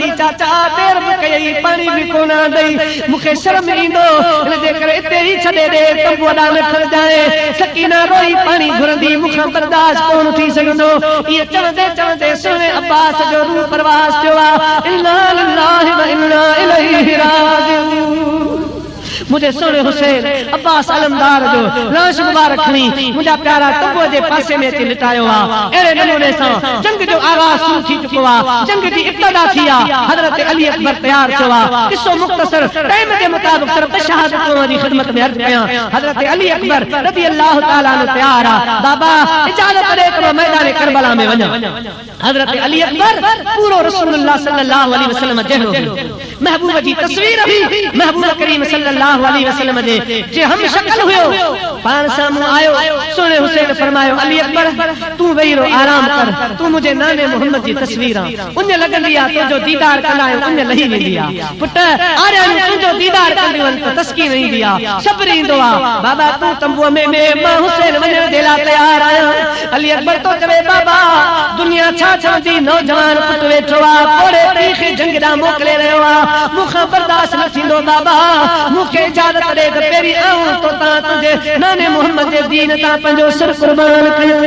घुरंदी चाचा देर भी कई पानी भी कोना दई मूंखे शर्म ईंदो इन जे करे इते ई छॾे दे तंबू ॾांहुं न खण जाए सकीना रोई पानी घुरंदी मूंखां बर्दाश्त कोन थी सघंदो इहे चवंदे चवंदे सुहिणे अब्बास जो रूह परवास थियो आहे इन्ना लिल्लाहि व इन्ना इलैहि राजिऊन मुझे सोने हुसैन अब्बास अलमदार जो लाश मुबारक खणी मुंहिंजा प्यारा तंबूअ जे पासे में अची लिटायो आहे अहिड़े नमूने सां जंग जो आगाज़ शुरू थी चुको आहे जंग जी इब्तिदा थी आहे हज़रत अली अकबर तयार थियो आहे किसो मुख़्तसर टाइम जे मुताबिक़ सिर्फ़ शहादतों जी ख़िदमत में अर्ज़ कयां हज़रत अली अकबर रज़ी अल्लाह तआला अन्हु तयार आहे बाबा इजाज़त ॾे त मैदान करबला में वञा हज़रत अली अकबर पूरो रसूलुल्लाह सल्लल्लाहु अलैहि वसल्लम जहिड़ो महबूब जी तस्वीर भी महबूब करीम सल्लल्लाहु अलैहि वसल्लम जे हम शक्ल हुयो पान सामू आयो सोने हुसैन फरमायो अली अकबर तू वेही रो आराम कर तू मुझे नाने मोहम्मद जी तस्वीर उन लगंदी आ तुझो दीदार कंदा उन लही वेंदी आ पुट आरे तुझो दीदार कंदियूं त तस्कीन ईंदी आ सब्र ईंदो आ बाबा तू तंबूअ में मां हुसैन वञण जे लाइ तयार आहियां अली अकबर तो चवे बाबा दुनिया छा चवंदी नौजवान पुट वेठो आ कोड़े तीखे जंग ॾांहुं मोकिले रहियो आ मूंखां बर्दाश्त न थींदो बाबा मूंखे इजाज़त ॾे त पहिरीं आऊं तो तां तुंहिंजे नाने मोहम्मद जे दीन तां पंहिंजो सिर कुर्बान कयो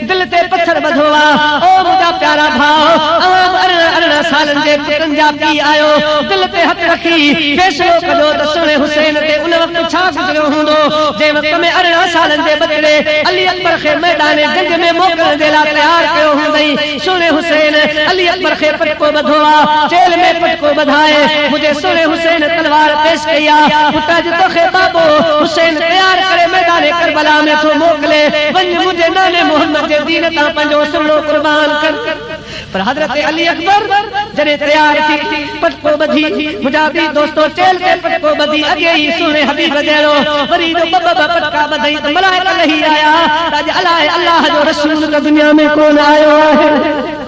दिल ते पत्थर बधो ओ मुंहिंजा प्यारा भाउ अवां 18 सालनि जे पुटनि जा पी आयो दिल ते हथ रखी फैसलो कयो त सुहिणे हुसैन ते उन वक़्त छा गुज़रियो हूंदो जंहिं वक़्त में 18 सालनि जे बचड़े अली अकबर खे मैदान जंग में मोकिलण जे लाइ तयार कयो हूंदई सुहिणे हुसैन अली अकबर खे पटको बधो आहे जेल में पटको बधाए मुंहिंजे सुहिणे हुसैन तलवार पेश कई आहे पुट अॼु तोखे बाबो हुसैन तयार करे मैदान करबला में थो मोकिले वञ मुंहिंजे नाने मोहम्मद जे दीन तां पंहिंजो सुहिणो कुर्बान कर पर हज़रत अली अकबर जॾहिं तयार थी पटको बधी मुंहिंजा बि दोस्तो चेल के पटको बधी अॻे ई सुहिणे हबीब जहिड़ो वरी जो ॿ पटका बधई त मलाइका लही आया अॼु अलाए अल्लाह जो रसूल त दुनिया में कोन आयो आहे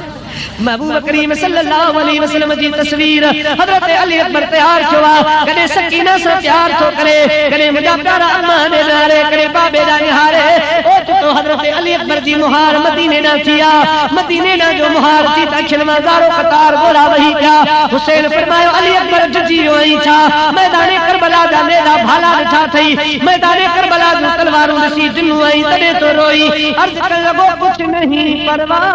महबूब करीम सल्लल्लाहु अलैहि वसल्लम जी तस्वीर हज़रत अली अकबर तयार थियो आहे कॾहिं सकीना सां प्यार थो करे कॾहिं मुंहिंजा प्यारा अम्मा ने नारे कॾहिं बाबे ॾा निहारे ओचितो हज़रत अली अकबर जी मुहार मदीने ॾांहुं थी आहे मदीने ॾांहुं जो मुहार थी त अखियुनि मां ज़ारो कतार ॻोढ़ा वही पिया हुसैन फरमायो अली अकबर जुझी वियो ऐं छा मैदान करबला जा नेड़ा भाला ॾिठा अथई मैदान करबला जूं तलवारूं ॾिसी दिलूं आई तॾहिं तो रोई अर्ज़ करण लॻो कुझु नहीं परवाह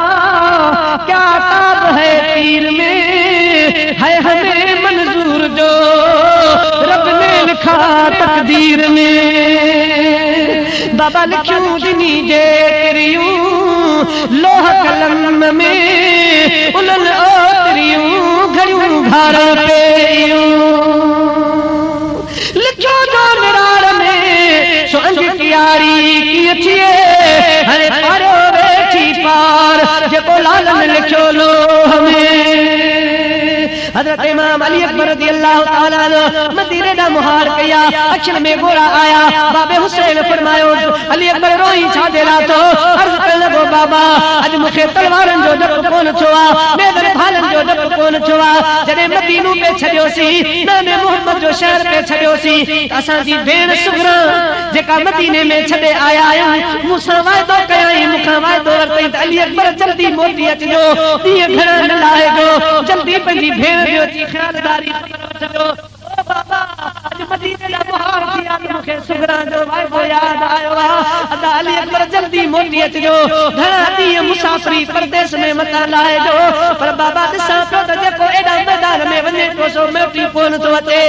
क्या ताब है तीर में है हमें मंजूर जो रब ने लिखा तकदीर में बाबा लिखियूं दिनी जे तिरियूं लोह कलम में उन्हनि ओतरियूं घड़ियूं घर पेयूं लिखियो जो निरार में सो अंज कियारी की थिए हरे पारो वेठी पार जेको लालन लिखियो लोह में हज़रत इमाम अली अकबर रज़ी अल्लाह तआला अन्हु मदीने दा मुहार कया अखियुनि में गोरा आया बाबे हुसैन फरमायो अली अकबर रोई छा दे ला तो अर्ज़ करण लॻो बाबा अॼु मूंखे तलवारनि जो डपु कोन थियो आहे मेदर भालनि जो डपु कोन थियो आहे जॾहिं मदीनो पे छॾियोसीं नाने मोहम्मद जो शहर पे छॾियोसीं असांजी भेण सुगरा जेका मदीने में छॾे आया आहियूं मूंसां वाइदो कयाई मूंखां वाइदो वरितई त अली अकबर जल्दी मोटी अचिजो ॾींहं घणा न लाहिजो जल्दी पंहिंजी भेण जो जी ख़्यालदारी वठो बाबा अॼु मदीने दा मुहार थी आहे मूंखे सुगरा जो वाइदो यादि आयो आहे अदा अली अकबर जल्दी मोटी अचिजो घणा ॾींहं मुसाफ़िरी परदेस में मता लाहिजो पर बाबा ॾिसां पियो त जेको एॾा मैदान में वञे थो सो मोटी कोन थो अचे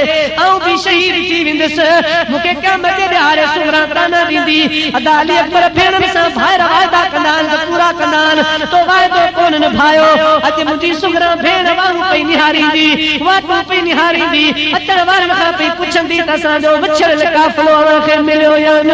ऐं बि शहीद थी वेंदुसि मूंखे क़यामत जे ॾियारे सुगरा ताना ॾींदी अदा अली अकबर भेणनि सां ॿाहिरि वाइदा कंदा आहिनि त पूरा कंदा आहिनि तो वाइदो कोन निभायो अॼु मुंहिंजी सुगरा भेण वांगुरु पई निहारींदी वाटूं पई निहारींदी अचण वारनि खां पई पुछंदी त असांजो विछड़ियल काफ़िलो अव्हांखे मिलियो या न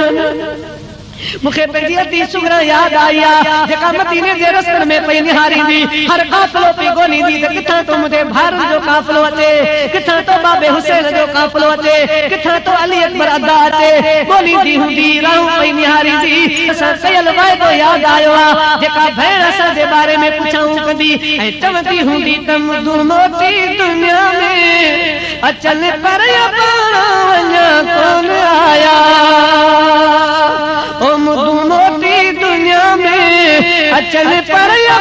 मूंखे पंहिंजी अदी सुगरा यादि आई आहे जेका मदीने जे रस्तनि में पई निहारींदी हर काफ़िलो पई ॻोल्हींदी त किथां तो मुंहिंजे भाउरनि जो काफ़िलो अचे किथां तो बाबे हुसैन जो काफ़िलो अचे किथां तो अली अकबर अदा अचे ॻोल्हींदी हूंदी राहूं पई निहारींदी असां कयल वाइदो यादि आयो आहे जेका भेण असांजे बारे में पुछाऊं कंदी ऐं चवंदी हूंदी त मुंहिंजो मोटी दुनिया में अचनि पर वञा कोन आया ओ मुदू मोटी दुनिया में अचल पर अञा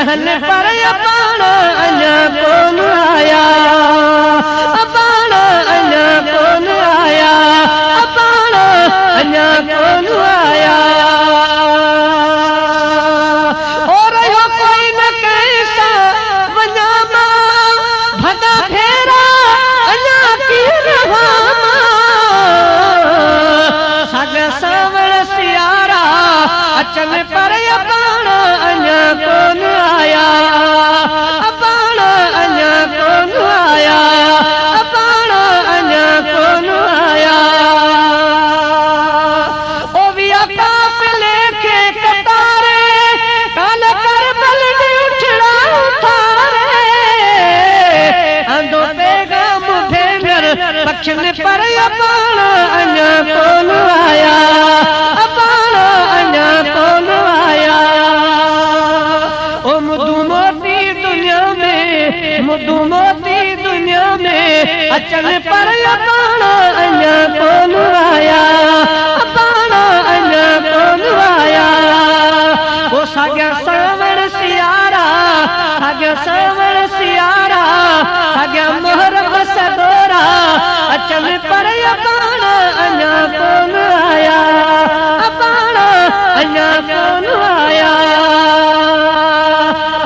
रहन पर पाण अञा कोन आया, पाण अञा कोन आया, पाण अञा कोन आया। और यो कोई न कैसा वञा मां भॻा फेरा अञा की रहा साग सावण सियारा अचन पर पाण अञा कोन आया, पाण अञा कोन आया, पाण अञा कोन आया। ओ विया काफ़िले खे कतारे काल करबल दी उठड़ा उठारे अंदो पैगाम भेंगर बख्शन पर पाण अञा कोन आया, पाण अञा कोन आया। ओ मुदू मोती दुनिया में, मुदू मोती दुनिया में अचन पर पाण अञा कोन आया, पाण अञा कोन आया। ओ साॻिया सावण सियारा, साॻिया सावण सियारा, साॻिया मुहर्रम सदोरा अचन पर पाण अञा कोन आया, पाण अञा कोन आया।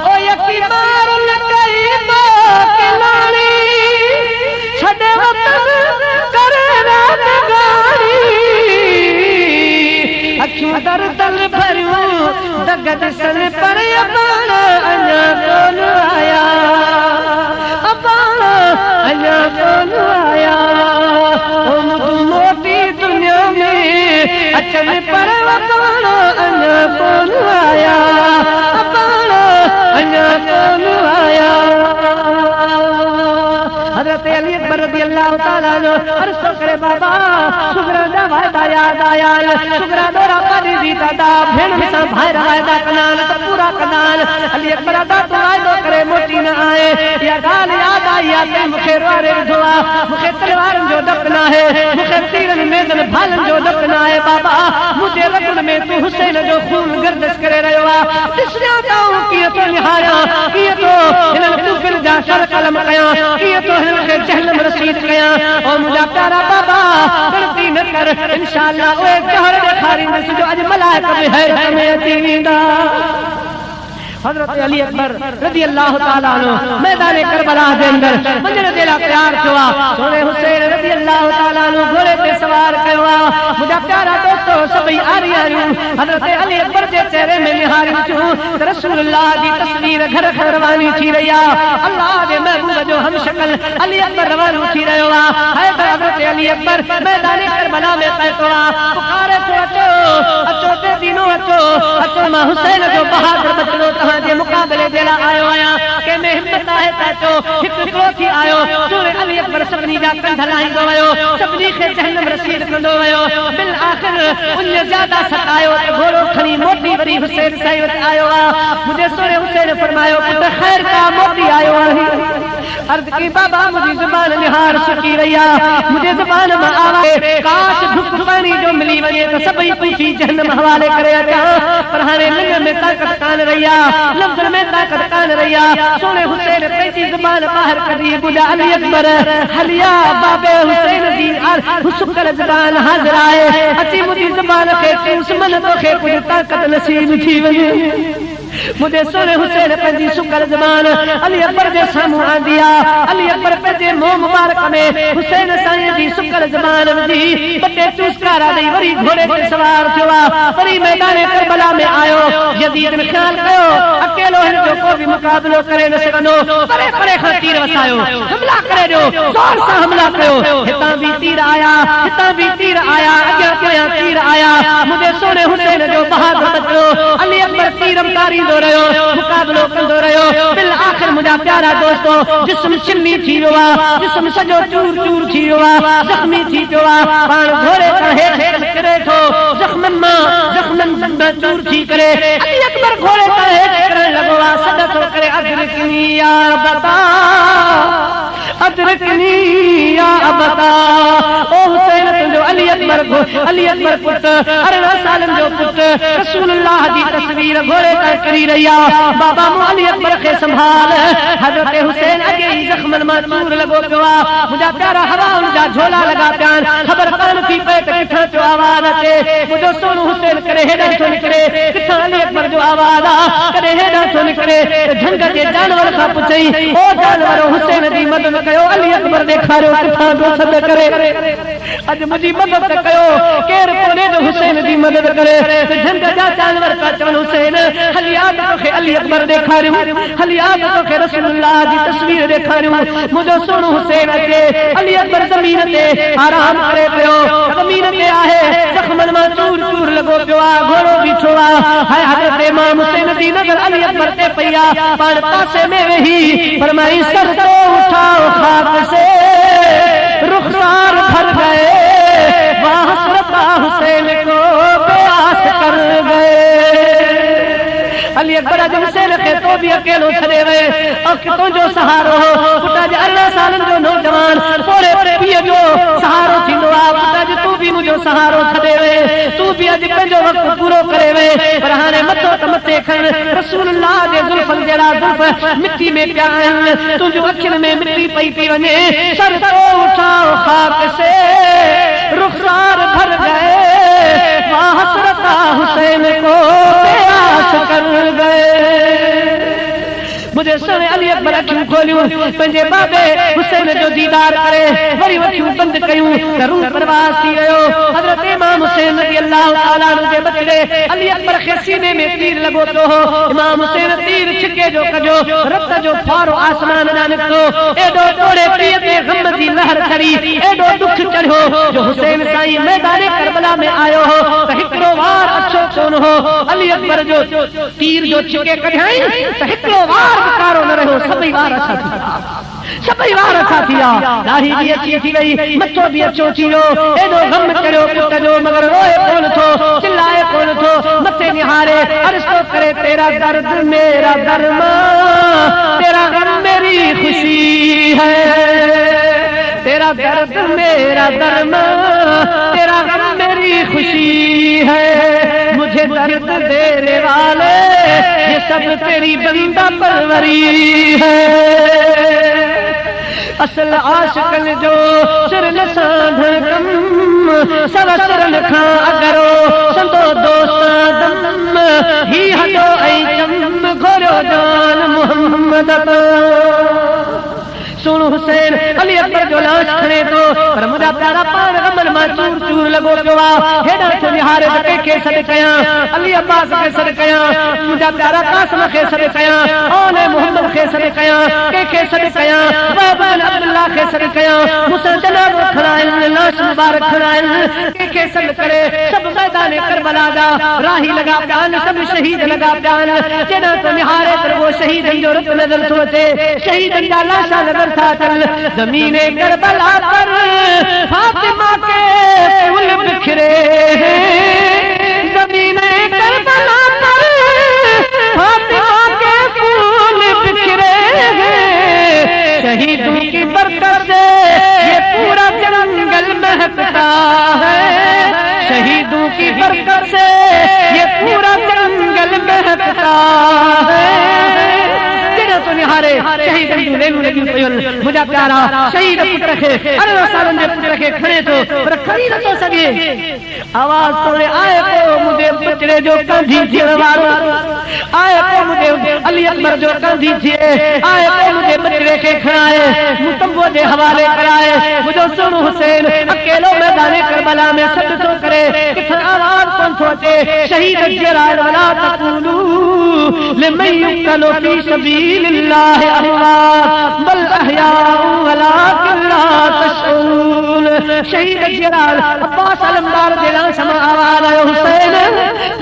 ओ यकी मारुल कई किलाणी छॾे वतन करे रात गाड़ी अखियूं दर दल भरियूं दग ॾिसन पर पाण अञा कोन आया, पाण अञा कोन आया। ओ मुदू मोती दुनिया में अचन पर पाण अञा कोन आया, पाण अञा कोन आया। हज़रत अली अकबर रज़ी अल्लाह ताला जो अर्ज़ करे बाबा सुगरा दा वादा याद आया, सुगरा दोरा पानी दी दादा भेण सां भाइर वादा कनाल त पूरा कनाल। अली अकबर दा तो वादो करे मोटी न आए, या गाल याद आई या ते मुखे रोरे विधवा, मुखे तलवारन जो डप न है, मुखे तीरन मेदन भालन जो डप न है। बाबा मुझे रगन में तू हुसैन जो खून गर्दिश करे रहियो आ, ॾिसया त कीअं तो निहारिया, कीअं तो हिनन कुफर जा शर कलम कया, कीअं तो हिनन खे जहन्नम रसीद कया। ओ मुंहिंजा प्यारा बाबा गणती न कर, इंशाअल्लाह उहे कहर ॾेखारींदुसि जो अॼु मलाइक बि हैरत में अची वेंदा। हज़रत अली अकबर रज़ी अल्लाह ताला अन्हु मैदान करबला जे अंदर वञण जे लाइ तयार थियो आहे। सोने हुसैन रज़ी अल्लाह ताला अन्हु घोड़े ते सवार कयो आहे। मुंहिंजा प्यारा दोस्तो सभई आरियूं हज़रत अली अकबर जे चेहरे में निहारियूं थियूं त रसूलुल्लाह जी तस्वीर घर घर रवानी थी रही आहे। अल्लाह जे महबूब जो हम शक्ल अली अकबर रवानो थी रहियो आहे। हज़रत अली अकबर मैदान करबला में पहुतो आहे, पुकारे थो अचो अचो ते दीनो अचो अचो, मां हुसैन जो बहादुर बचड़ो जे मुकाबले जे लाइ आयो आहियां। कंहिंमें हिम्मत आहे त अचो, हिकु हिकिड़ो थी आयो। सूर अली अकबर सभिनी जा कंध लाहींदो वियो, सभिनी खे जहन्नम रसीद कंदो वियो। बिल आख़िर उन ज्यादा सतायो त घोड़ो खणी मोटी वरी हुसैन साईं वटि आयो आहे। मुंहिंजे सोरे हुसैन फरमायो पुट ख़ैर का मोटी आयो आहे। अर्ज़ की बाबा मुंहिंजी ज़ुबान निहार सुकी रही आहे, मुंहिंजे ज़ुबान मां आवाज़ काश धुक पाणी जो मिली वञे त सभई पूछी जहन्नम हवाले करे अचां, पर हाणे लिंग में ताक़त कान रही आहे, लफ्ज़ में ताक़त कान रही आहे। सोने हुसैन पंहिंजी ज़ुबान ॿाहिरि कढी ॿुधा अली अकबर हलिया बाबे हुसैन जी सुकल ज़ुबान हाज़िर आहे, अची मुंहिंजी ज़ुबान खे चूस मन तोखे कुझु ताक़त नसीब थी वञे। मुझे सोने हुसैन पंहिंजी सुकल ज़बान अली अकबर जे साम्हूं आंदी आहे। अली अकबर पंहिंजे मुंहुं मुबारक में हुसैन साईं जी सुकल ज़बान विझी ॿ टे चुस्कारा ॾेई वरी घोड़े ते सवार थियो आहे, वरी मैदान करबला में आयो। यज़ीद में ख़्याल कयो अकेलो हिन जो को बि मुक़ाबिलो करे न सघंदो, परे परे खां तीर वसायो, हमला करे ॾियो, ज़ोर सां हमला कयो। हितां बि तीर आया, हितां बि तीर आया, अॻियां पोयां तीर आया। मुंहिंजे सोने हुसैन जो बहादुर बचो अली अकबर तीरमदारी मुकाबलो कंदो रहियो। बिल आख़िर मुंहिंजा प्यारा दोस्तो जिस्म छिनी थी वियो आहे, जिस्म सॼो चूर चूर थी वियो आहे, ज़ख़्मी थी पियो आहे। पाण घोड़े खां हेठि किरे थो, ज़ख़्मनि मां चूर थी करे अली अकबर घोड़े खां हेठि किरण लॻो आहे। सॾ थो करे अदरिकनी या अबता, अदरिकनी या अबता। ओ हुसैन तुंहिंजो अली अकबर पुट 18 सालनि जो पुट रसूलुल्लाह जी तस्वीर तीर घोड़े का करी रहिया बाबा अली अकबर के संभाल हजरत हुसैन अगे ही जख्मन में चूर लगो पियो मुझा प्यारा हवा उनजा झोला लगा प्यान खबर कान थी पे किथा जो आवाज अचे मुझो सोनू हुसैन करे हेडा तो निकरे किथा अली अकबर जो आवाज आ करे हेडा तो निकरे झंग के जानवर का पुछई ओ जानवर हुसैन दी मदद कयो अली अकबर देखारो किथा जो सद करे अज मुझी मदद कयो केर कोने जो हुसैन दी मदद करे झंग जा जानवर का चवन हुसैन हलिया तो के अली अकबर देखारियो हलिया तो के रसूलुल्लाह दी तस्वीर देखारियो मुझो सोनू हुसैन अचे अली अकबर जमीन ते आराम करे पियो जमीन ते आहे जख्मन में चूर चूर लगो पियो घोड़ो बीठो है हजरत इमाम हुसैन दी नजर अली अकबर ते पया पान पासे में वही फरमाई सर तो उठाओ खाक से रुखसार भर गए वहां हसरत हुसैन को प्यास कर गए अली अकबर हुसैन के तो भी अकेलो छड़े गए और कितों जो सहारो हो पुटा जे 18 सालन जो नौजवान थोड़े पिए जो सहारो थींदो आ पुटा जे तू भी मुझो सहारो छड़े गए तू भी अज पंजो वक्त पूरो करे वे पर हाने मथो त मथे खण रसूलुल्लाह दे जुल्फन जेड़ा जुल्फ मिट्टी में पिया आहिन तुझो अखिन में मिट्टी पई पई वने सर तो उठाओ खाक से रुखसार भर गए वहां हसरत हुसैन को प्यास कर गए मुझे सुने अली अकबर अखियूं खोलियूं पंहिंजे बाबे हुसैन जो दीदार करे वरी अखियूं बंद कयूं त रूह परवास थी वियो हजरत इमाम हुसैन रज़ी अल्लाह तआला अन्हु जे बचड़े अली अकबर खे सीने में तीर लगो पियो हो इमाम हुसैन तीर छिके जो कजो रत जो फारो आसमान ॾांहुं निकितो एॾो तोड़े पीअ ते गम जी लहर चढ़ी एॾो दुख चढ़ियो जो हुसैन साईं मैदान करबला में आयो हो त हिकिड़ो वार अछो कोन हो अली अकबर जो तीर जो छिके कढाई त हिकिड़ो वार कारो न रहो सभई वार अच्छा थी सभई वार अच्छा थिया दाढ़ी भी अच्छी थी वई मथो भी अच्छो थी वियो एॾो गम चढ़ियो पुट जो मगर रोए कोन थो चिल्लाए कोन थो मथे निहारे अर्ज़ तो करे तेरा दर्द मेरा दरमा तेरा गम मेरी खुशी है तेरा दर्द मेरा दरमा तेरा गम मेरी खुशी है मुझे दर्द देने वाले ये सब तेरी बंदा परवरी है असल आशिकन जो सिर न साध कम सब सिर लिखा अगरो संतो दोस्त दम ही हदो ऐ चम घोरो जान मोहम्मद सुनो हुसैन अली अकबर जो लाश खणे तो पर मुझा प्यारा पान गमन में चूर चूर लगो पियो हेडा तो निहारे के सॾ कया अली अब्बास के सॾ कया मुझा प्यारा कासिम के सॾ कया ओने मोहम्मद के सॾ कया के सॾ कया बाबन अब्दुल्लाह के सॾ कया मुसा जनाब खड़ाइन लाश मुबारक खड़ाइन के सॾ करे सब मैदान करबला दा राही लगा प्यान सब शहीद लगा प्यान जेना तो निहारे पर वो शहीदन जो रुत नजर तो अचे शहीदन जा लाशा नजर चल जमीने करबला पर फातिमा के फूल बिखरे जमीने करबला पर फातिमा के फूल बिखरे शहीदों की बरकत से ये पूरा जंगल महकता है शहीदों की बरकत से ये पूरा जंगल महकता है तो निहारे शहीद लेनू लगी पयुन मुझा प्यारा शहीद पुत्र खे 18 सालन जे पुत्र खे खणे तो पर खणी न तो सके आवाज तोड़े आए को मुझे बचड़े जो कंधी थियण वारो आए को मुझे अली अकबर जो कंधी थिए आए को मुझे बचड़े खे खणाए मुतंबो जे हवाले कराए मुझो सुन हुसैन अकेलो मैदान करबला में सद तो करे किथन आवाज कोन थो अचे शहीद जराल वला तकुलू लिमन युक्तलो फी सबीलिल्लाह अमवात बल अहयाउ वलाकिन ला तशऊन शहीद जराल अब्बास अलमदार दिला समा आवाज आयो हुसैन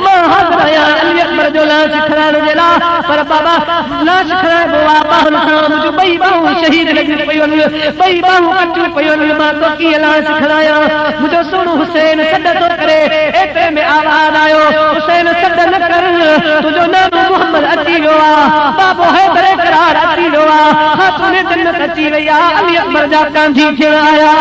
मां हदया अली अकबर जो लाश खरान दिला पर बाबा लाश खरान बाबा हुन जो बई बाहु शहीद लगी पयुन बई बाहु कटी पयुन मां तो की लाश खराया मुझो सुन हुसैन सद तो करे एते में आवाज आयो हुसैन सद न कर तुझो नाम मोहम्मद अची वियो आ बाबो है बरे करार अची वियो आ खातून जन्नत अची वई आ अली अकबर जा कांधी थियण आया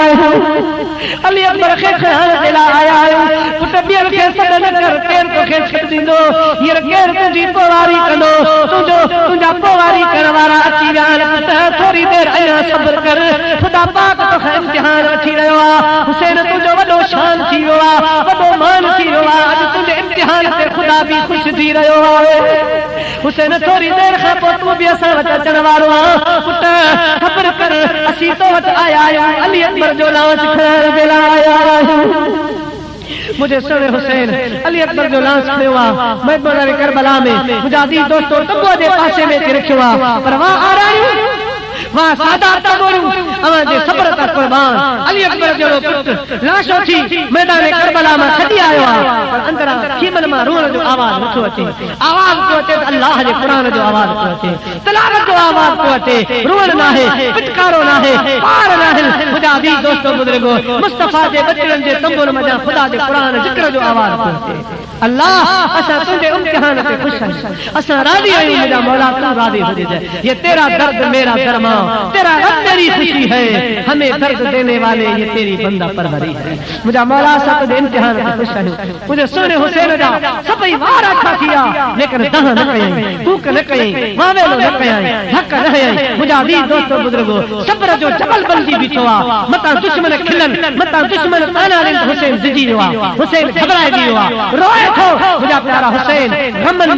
अली अकबर खे खरान दिला आया पुट ॿियर खे सॾ न कर, केरु तोखे छॾ ॾींदो, हींअर केरु तुंहिंजी पोवारी कंदो, तुंहिंजा पोवारी करण वारा अची विया आहिनि। त थोरी देरि अञा सब्र कर, ख़ुदा पाक तोखे इम्तिहान वठी रहियो आहे। हुसैन तुंहिंजो वॾो शान थी वियो आहे, वॾो मान थी वियो आहे। अॼु तुंहिंजे इम्तिहान ते ख़ुदा बि ख़ुशि थी रहियो आहे। हुसैन थोरी देरि खां पोइ तूं बि असां वटि अचण वारो आहे। पुट सब्र कर, असीं तो वटि आया आहियूं, अली अकबर जो लांच खणण जे लाइ आया आहियूं। मुझे सोने हुसैन अली अकबर जो लांच खयो आहे मैदान करबला में। मुंहिंजा दी दोस्तो टुबो जे पासे में रखियो आहे, पर वाह आरायूं वाह सादात गोरूं अवां जे सब्र ता कुर्बान। अली अकबर जो पुट लाशो थी मैदान करबला में खड़ी आयो आहे, पर अंदरा खीमन मां रोअण जो आवाज नथो अचे। आवाज तो अचे अल्लाह जे कुरान जो आवाज तो अचे, तिलावत जो आवाज तो अचे। रोअण नाहे, पिटकारो नाहे, पार नाहे। मुंहिंजा दी दोस्तो बुजुर्गो मुस्तफा जे बचड़न जे तंबुर मजा खुदा जे कुरान जिक्र जो आवाज तो अचे। अल्लाह असां तुझे इम्तिहान से खुश हैं, असां राजी आहियूं। मुझा मौला तू राजी हो जाए। ये तेरा दर्द मेरा दरमा, तेरा रब तेरी खुशी है, हमें दर्द देने वाले ये तेरी बंदा परवरी है। मुझा मौला सब तुझे इम्तिहान से खुश है। मुझे सोने हुसैन जा सभई वार अच्छा किया, लेकिन दह न कयई, कूक न कयई, वावेलो न कयई, हक न हयई। मुझा दी दोस्तो बुजुर्गो सब्र जो जबल बंदी बीठो आ, मता दुश्मन खिलन, मता दुश्मन ताना ॾिन। हुसैन जिजी वियो आहे, हुसैन घबराइजी वियो आहे, रोए मुझा प्यारा हुसैन गमन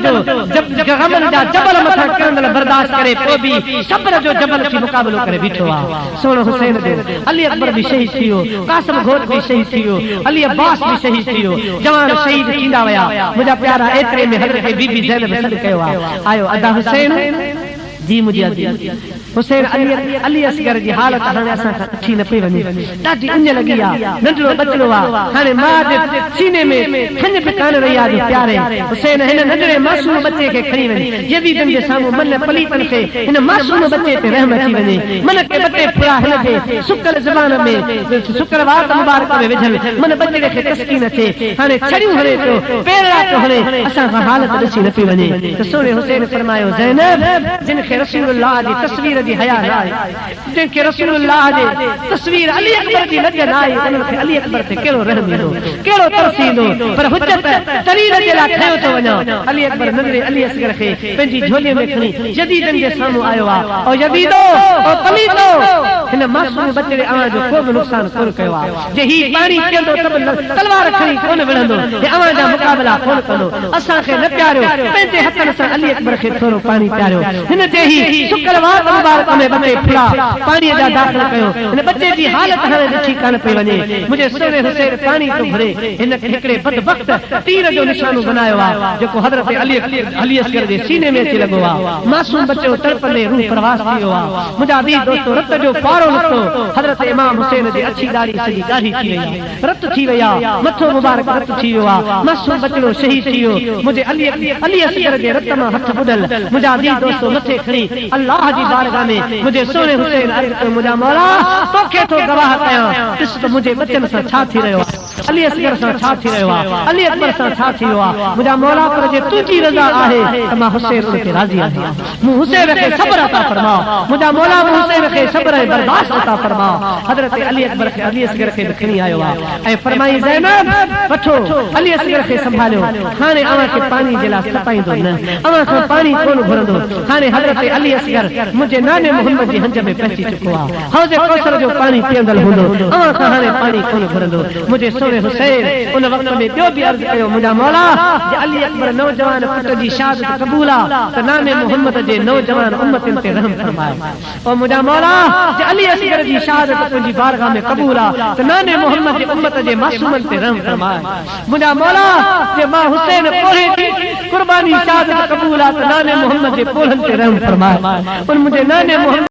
जा जबल मथा कंदल बर्दाश्त करे पोइ बि सब्र जो जबल की मुकाबलो करे बीठो आहे। सोनो हुसैन जो अली अकबर भी शहीद थी वियो, कासिम घोट भी शहीद थी वियो, अली अब्बास भी शहीद थी वियो। जवान शहीद थींदा विया। मुझा प्यारा एतिरे में हज़रत बीबी ज़ैनब सॾु कयो आहे, आयो अदा हुसैन जी मुझे हुसैन अली असगर जी हालत हाणे असां अची न पई वञे, ॾाढी उञ लॻी आहे, नंढड़ो बचड़ो आहे। हाणे मां जे सीने में खंज बि कान रही आहे जो प्यारे। हुसैन हिन नंढड़े मासूम बच्चे खे खणी वञे, यज़ीदन जे साम्हूं मन पलीतन खे हिन मासूम बच्चे ते रहम अची वञे। मन खे ॿ टे फुड़ा हिन खे सुकल ज़बान में सुकल वात मुबारक में विझनि, मन बच्चे खे तस्कीन अचे। हाणे छड़ियूं हणे पियो, पेरड़ा पियो हणे, असां खां हालत ॾिसी न पई वञे। त सोने हुसैन फरमायो ज़ैनब जिन खे रसूलुल्लाह जी तस्वीर जी हया न आहे, जिनखे रसूलुल्लाह जे तस्वीर अली अकबर जी नज़र न आई, उन्हनि खे अली अकबर ते कहिड़ो रहम ईंदो, कहिड़ो तरस ईंदो। पर हुजत तरीर जे लाइ खयो थो वञा। अली अकबर नंढड़े अली असगर खे पंहिंजी झोलीअ में खणी यज़ीदन जे साम्हूं आयो आहे। ओ यज़ीदो ओ पलीतो, हिन मासूम बचड़े अवां जो को बि नुक़सान कोन कयो आहे। जे ही पाणी पीअंदो त तलवार खणी कोन विढ़ंदो, हे अवां जा मुक़ाबला कोन कंदो। असांखे न प्यारियो, पंहिंजे हथनि सां अली अकबर खे थोरो पाणी प्यारियो। हिन जे ही सुकल वात मुबारक में बचे फुड़ा पाणीअ जा दाख़िल कयो। हिन बच्चे जी हालत हाणे ॾिठी कान पई वञे। मुंहिंजे सोने हुसैन पाणी थो घुरे, हिन हिकिड़े बदबख्त तीर जो निशानो बनायो आहे जेको हज़रत अली असगर जे सीने में अची लॻो आहे। मासूम बच्चो तड़पंदे रूह परवास थी वियो आहे। मुंहिंजा दी दोस्तो रत जो पारो निकितो, हज़रत इमाम हुसैन जी अछी दाढ़ी सॼी ॻाढ़ी थी वई आहे, रत थी वई आहे, मथो मुबारक रत थी वियो आहे। मासूम बच्चो शहीद थी वियो। मुंहिंजे अली असगर जे रत मां हथ ॿुधल। मुंहिंजा दी दोस्तो मथे खणी अल्लाह जी बारगाह में मुझे सोने हुसैन अर्ज़ कयो, मुंहिंजा मौला तोखे थो गवाह कयां, ॾिस त मुंहिंजे बचन सां छा थी रहियो आहे, अली असगर सां छा थी रहियो आहे, अली अकबर सां छा थी वियो आहे। मुंहिंजा मौला पर जे तुंहिंजी रज़ा आहे त मां हुसैन ते राज़ी आहियां। मूं हुसैन खे सब्र अता फरमा, मुंहिंजा मौला मूं हुसैन खे सब्र ऐं बर्दाश्त अता फरमा। हज़रत अली अकबर खे अली असगर खे बि खणी आयो आहे ऐं फरमाई ज़ैनब वठो अली असगर खे संभालियो, हाणे अवां खे पाणी जे लाइ तपाईंदो न, अवां खां पाणी कोन घुरंदो। हाणे हज़रत अली असगर मुंहिंजे नाने मोहम्मद जी हंज में पहुची चुको आहे, हौज़े कौसर जो पाणी पीअंदल हूंदो, अवां खां हाणे पाणी कोन घुरंदो। मुंहिंजे सोने हुसैन उन वक़्त में ॿियो बि अर्ज़ु कयो, मुंहिंजा मौला जे अली अकबर नौजवान पुट जी शहादत क़बूल आहे त नाने मोहम्मद जे नौजवान उम्मतनि ते रहम फरमाए। और मुंहिंजा मौला जे अली असगर जी शहादत तुंहिंजी बारगाह में क़बूल आहे त नाने मोहम्मद जे उम्मत जे मासूमनि ते रहम फरमाए। मुंहिंजा मौला जे मां हुसैन पोहे थी कुर्बानी शहादत क़बूल आहे त नाने मोहम्मद जे पोलनि ते रहम फरमाए। और मुंहिंजे नाने मोहम्मद